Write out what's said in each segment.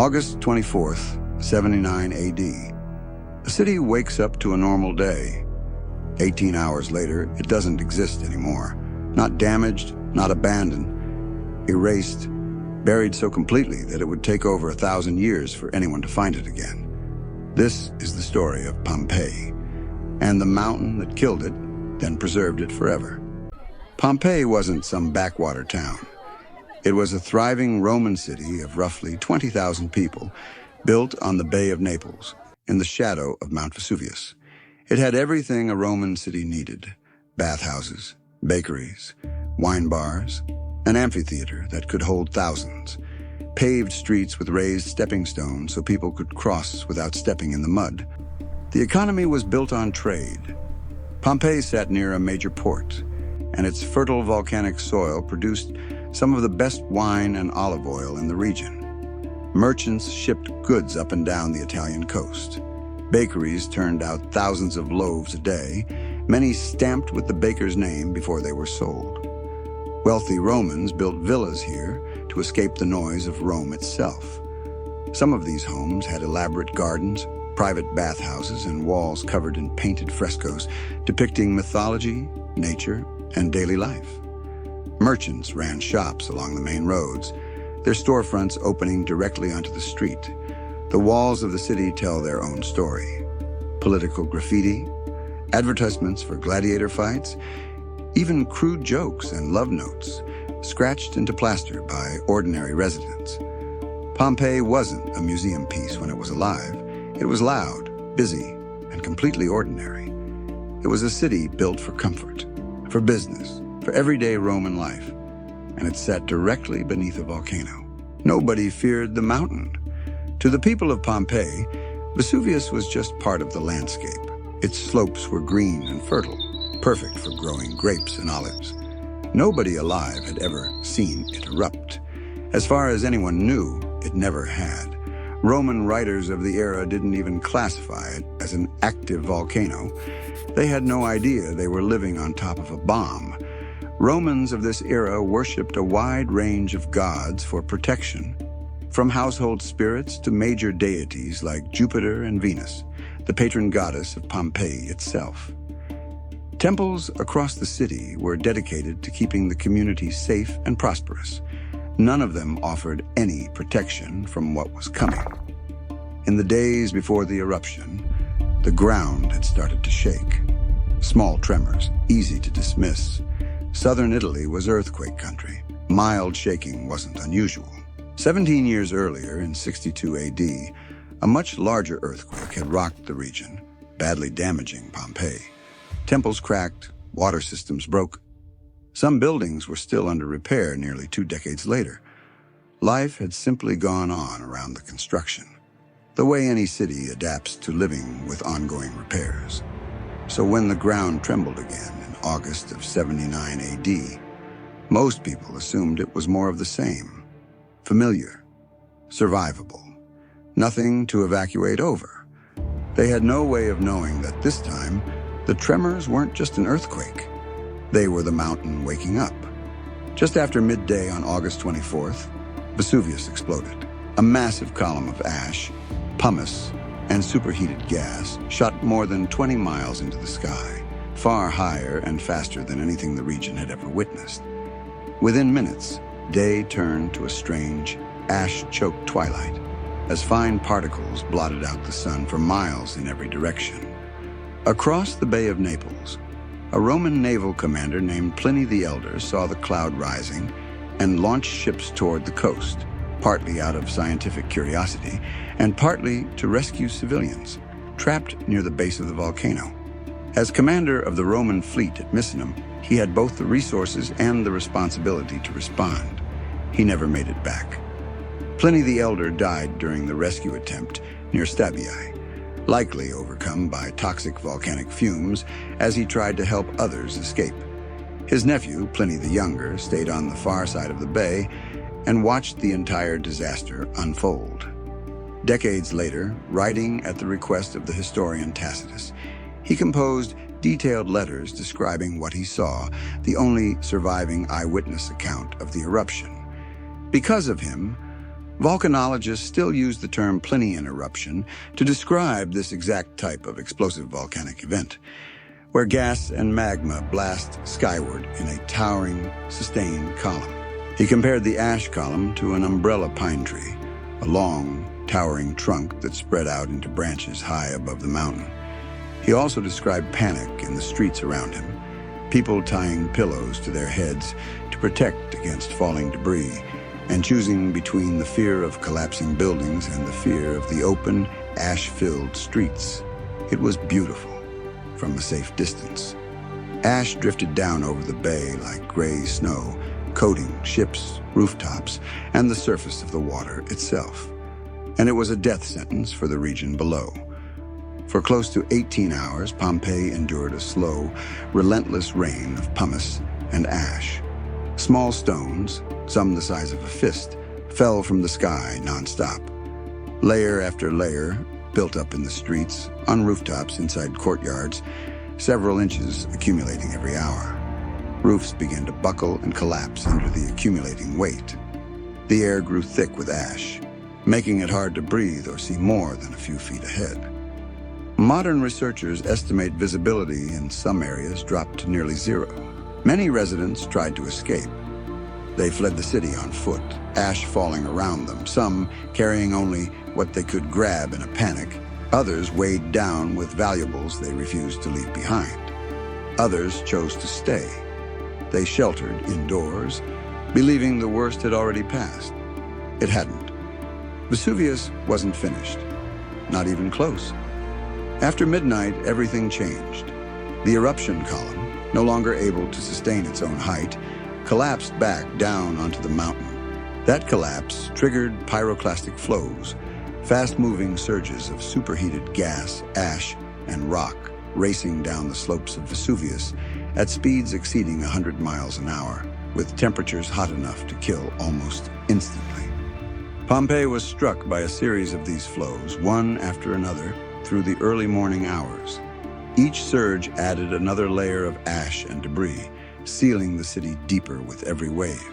August 24th, 79 AD. The city wakes up to a normal day. 18 hours later, it doesn't exist anymore. Not damaged, not abandoned, erased, buried so completely that it would take over 1,000 years for anyone to find it again. This is the story of Pompeii, and the mountain that killed it, then preserved it forever. Pompeii wasn't some backwater town. It was a thriving Roman city of roughly 20,000 people, built on the Bay of Naples, in the shadow of Mount Vesuvius. It had everything a Roman city needed: bathhouses, bakeries, wine bars, an amphitheater that could hold thousands, paved streets with raised stepping stones so people could cross without stepping in the mud. The economy was built on trade. Pompeii sat near a major port, and its fertile volcanic soil produced some of the best wine and olive oil in the region. Merchants shipped goods up and down the Italian coast. Bakeries turned out thousands of loaves a day, many stamped with the baker's name before they were sold. Wealthy Romans built villas here to escape the noise of Rome itself. Some of these homes had elaborate gardens, private bathhouses, and walls covered in painted frescoes depicting mythology, nature, and daily life. Merchants ran shops along the main roads, their storefronts opening directly onto the street. The walls of the city tell their own story. Political graffiti, advertisements for gladiator fights, even crude jokes and love notes scratched into plaster by ordinary residents. Pompeii wasn't a museum piece when it was alive. It was loud, busy, and completely ordinary. It was a city built for comfort, for business, for everyday Roman life, and it sat directly beneath a volcano. Nobody feared the mountain. To the people of Pompeii, Vesuvius was just part of the landscape. Its slopes were green and fertile, perfect for growing grapes and olives. Nobody alive had ever seen it erupt. As far as anyone knew, it never had. Roman writers of the era didn't even classify it as an active volcano. They had no idea they were living on top of a bomb. Romans of this era worshipped a wide range of gods for protection, from household spirits to major deities like Jupiter and Venus, the patron goddess of Pompeii itself. Temples across the city were dedicated to keeping the community safe and prosperous. None of them offered any protection from what was coming. In the days before the eruption, the ground had started to shake. Small tremors, easy to dismiss. Southern Italy was earthquake country. Mild shaking wasn't unusual. 17 years earlier, in 62 AD, a much larger earthquake had rocked the region, badly damaging Pompeii. Temples cracked, water systems broke. Some buildings were still under repair nearly 2 decades later. Life had simply gone on around the construction, the way any city adapts to living with ongoing repairs. So when the ground trembled again in August of 79 AD, most people assumed it was more of the same. Familiar, survivable, nothing to evacuate over. They had no way of knowing that this time, the tremors weren't just an earthquake. They were the mountain waking up. Just after midday on August 24th, Vesuvius exploded. A massive column of ash, pumice, and superheated gas shot more than 20 miles into the sky, far higher and faster than anything the region had ever witnessed. Within minutes, day turned to a strange, ash-choked twilight, as fine particles blotted out the sun for miles in every direction. Across the Bay of Naples, a Roman naval commander named Pliny the Younger saw the cloud rising and launched ships toward the coast, partly out of scientific curiosity and partly to rescue civilians trapped near the base of the volcano. As commander of the Roman fleet at Misenum, he had both the resources and the responsibility to respond. He never made it back. Pliny the Elder died during the rescue attempt near Stabiae, likely overcome by toxic volcanic fumes as he tried to help others escape. His nephew, Pliny the Younger, stayed on the far side of the bay and watched the entire disaster unfold. Decades later, writing at the request of the historian Tacitus, he composed detailed letters describing what he saw, the only surviving eyewitness account of the eruption. Because of him, Volcanologists still use the term Plinian eruption to describe this exact type of explosive volcanic event, where gas and magma blast skyward in a towering, sustained column. He compared the ash column to an umbrella pine tree, a long, towering trunk that spread out into branches high above the mountain. He also described panic in the streets around him, people tying pillows to their heads to protect against falling debris, and choosing between the fear of collapsing buildings and the fear of the open, ash-filled streets. It was beautiful from a safe distance. Ash drifted down over the bay like gray snow, coating ships, rooftops, and the surface of the water itself. And it was a death sentence for the region below. For close to 18 hours, Pompeii endured a slow, relentless rain of pumice and ash. Small stones, some the size of a fist, fell from the sky nonstop. Layer after layer built up in the streets, on rooftops, inside courtyards, several inches accumulating every hour. Roofs began to buckle and collapse under the accumulating weight. The air grew thick with ash, making it hard to breathe or see more than a few feet ahead. Modern researchers estimate visibility in some areas dropped to nearly zero. Many residents tried to escape. They fled the city on foot, ash falling around them, some carrying only what they could grab in a panic, others weighed down with valuables they refused to leave behind. Others chose to stay. They sheltered indoors, believing the worst had already passed. It hadn't. Vesuvius wasn't finished, not even close. After midnight, everything changed. The eruption column, no longer able to sustain its own height, collapsed back down onto the mountain. That collapse triggered pyroclastic flows, fast-moving surges of superheated gas, ash, and rock racing down the slopes of Vesuvius at speeds exceeding 100 miles an hour, with temperatures hot enough to kill almost instantly. Pompeii was struck by a series of these flows, one after another, through the early morning hours. Each surge added another layer of ash and debris, sealing the city deeper with every wave.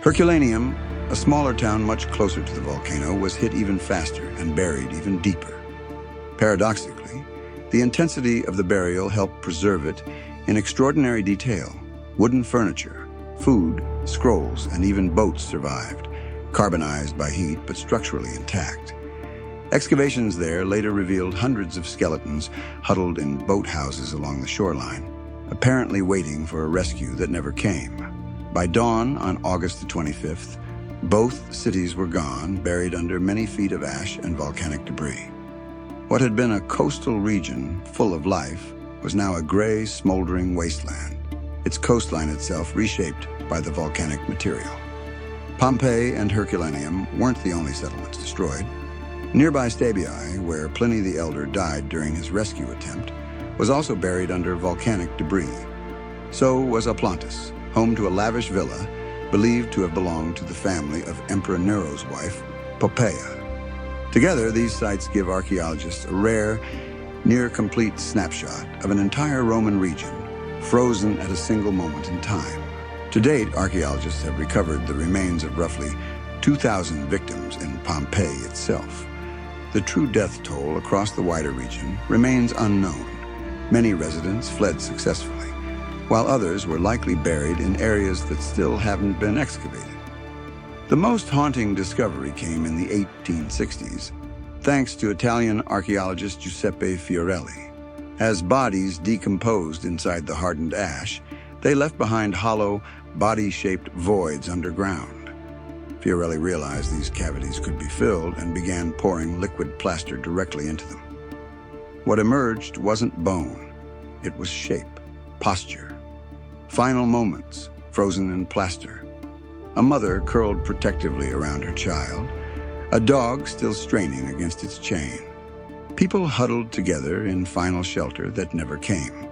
Herculaneum, a smaller town much closer to the volcano, was hit even faster and buried even deeper. Paradoxically, the intensity of the burial helped preserve it in extraordinary detail. Wooden furniture, food, scrolls, and even boats survived, carbonized by heat but structurally intact. Excavations there later revealed hundreds of skeletons huddled in boathouses along the shoreline, apparently waiting for a rescue that never came. By dawn on August the 25th, both cities were gone, buried under many feet of ash and volcanic debris. What had been a coastal region full of life was now a gray, smoldering wasteland, its coastline itself reshaped by the volcanic material. Pompeii and Herculaneum weren't the only settlements destroyed. Nearby Stabii, where Pliny the Elder died during his rescue attempt, was also buried under volcanic debris. So was Aplantis, home to a lavish villa believed to have belonged to the family of Emperor Nero's wife, Poppaea. Together, these sites give archaeologists a rare, near-complete snapshot of an entire Roman region, frozen at a single moment in time. To date, archaeologists have recovered the remains of roughly 2,000 victims in Pompeii itself. The true death toll across the wider region remains unknown. Many residents fled successfully, while others were likely buried in areas that still haven't been excavated. The most haunting discovery came in the 1860s, thanks to Italian archaeologist Giuseppe Fiorelli. As bodies decomposed inside the hardened ash, they left behind hollow, body-shaped voids underground. Fiorelli realized these cavities could be filled and began pouring liquid plaster directly into them. What emerged wasn't bone, it was shape, posture. Final moments, frozen in plaster. A mother curled protectively around her child, a dog still straining against its chain. People huddled together in final shelter that never came.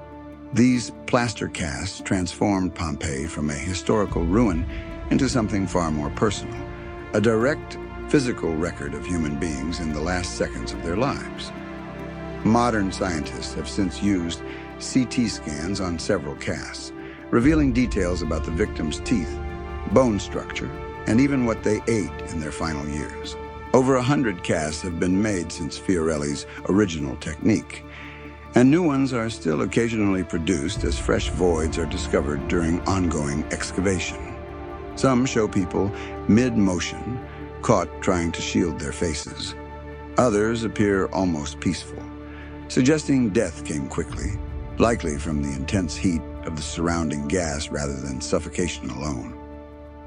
These plaster casts transformed Pompeii from a historical ruin into something far more personal, a direct, physical record of human beings in the last seconds of their lives. Modern scientists have since used CT scans on several casts, revealing details about the victims' teeth, bone structure, and even what they ate in their final years. Over 100 casts have been made since Fiorelli's original technique, and new ones are still occasionally produced as fresh voids are discovered during ongoing excavation. Some show people mid-motion, caught trying to shield their faces. Others appear almost peaceful, suggesting death came quickly, likely from the intense heat of the surrounding gas rather than suffocation alone.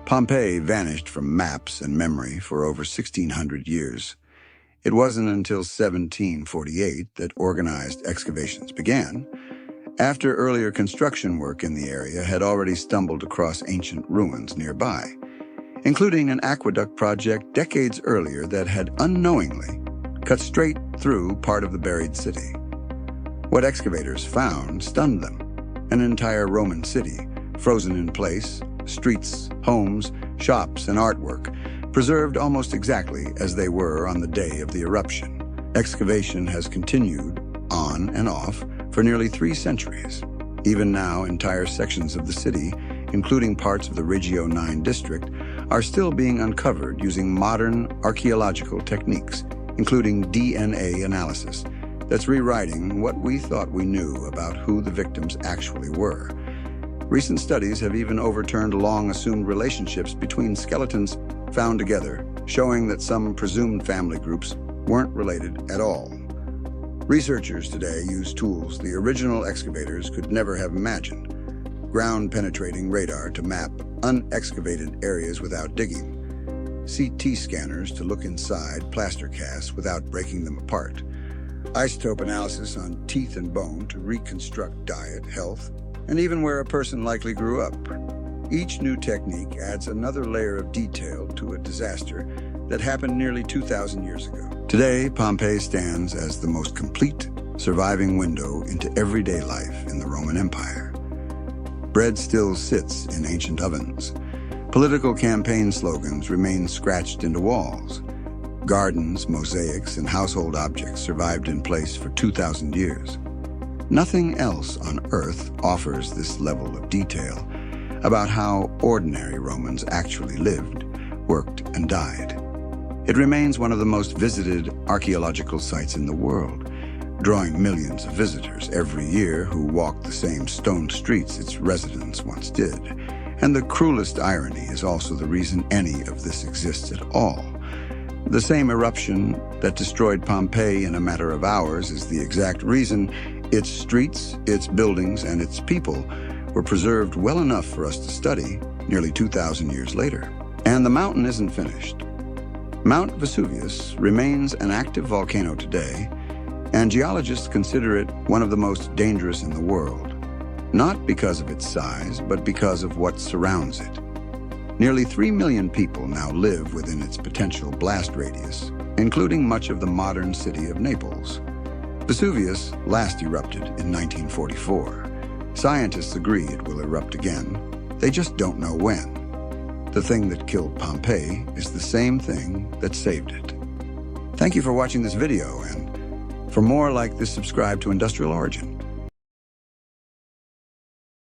Pompeii vanished from maps and memory for over 1,600 years. It wasn't until 1748 that organized excavations began, after earlier construction work in the area had already stumbled across ancient ruins nearby, including an aqueduct project decades earlier that had unknowingly cut straight through part of the buried city. What excavators found stunned them. An entire Roman city, frozen in place, streets, homes, shops, and artwork, preserved almost exactly as they were on the day of the eruption. Excavation has continued on and off for nearly 3 centuries. Even now, entire sections of the city, including parts of the Regio 9 district, are still being uncovered using modern archaeological techniques, including DNA analysis, that's rewriting what we thought we knew about who the victims actually were. Recent studies have even overturned long-assumed relationships between skeletons found together, showing that some presumed family groups weren't related at all. Researchers today use tools the original excavators could never have imagined: ground-penetrating radar to map unexcavated areas without digging, CT scanners to look inside plaster casts without breaking them apart, isotope analysis on teeth and bone to reconstruct diet, health, and even where a person likely grew up. Each new technique adds another layer of detail to a disaster that happened nearly 2,000 years ago. Today, Pompeii stands as the most complete surviving window into everyday life in the Roman Empire. Bread still sits in ancient ovens. Political campaign slogans remain scratched into walls. Gardens, mosaics, and household objects survived in place for 2,000 years. Nothing else on Earth offers this level of detail about how ordinary Romans actually lived, worked, and died. It remains one of the most visited archaeological sites in the world, drawing millions of visitors every year who walk the same stone streets its residents once did. And the cruelest irony is also the reason any of this exists at all. The same eruption that destroyed Pompeii in a matter of hours is the exact reason its streets, its buildings, and its people were preserved well enough for us to study nearly 2,000 years later. And the mountain isn't finished. Mount Vesuvius remains an active volcano today, and geologists consider it one of the most dangerous in the world, not because of its size, but because of what surrounds it. Nearly 3 million people now live within its potential blast radius, including much of the modern city of Naples. Vesuvius last erupted in 1944. Scientists agree it will erupt again. They just don't know when. The thing that killed Pompeii is the same thing that saved it. Thank you for watching this video, and for more like this, subscribe to Industrial Origin.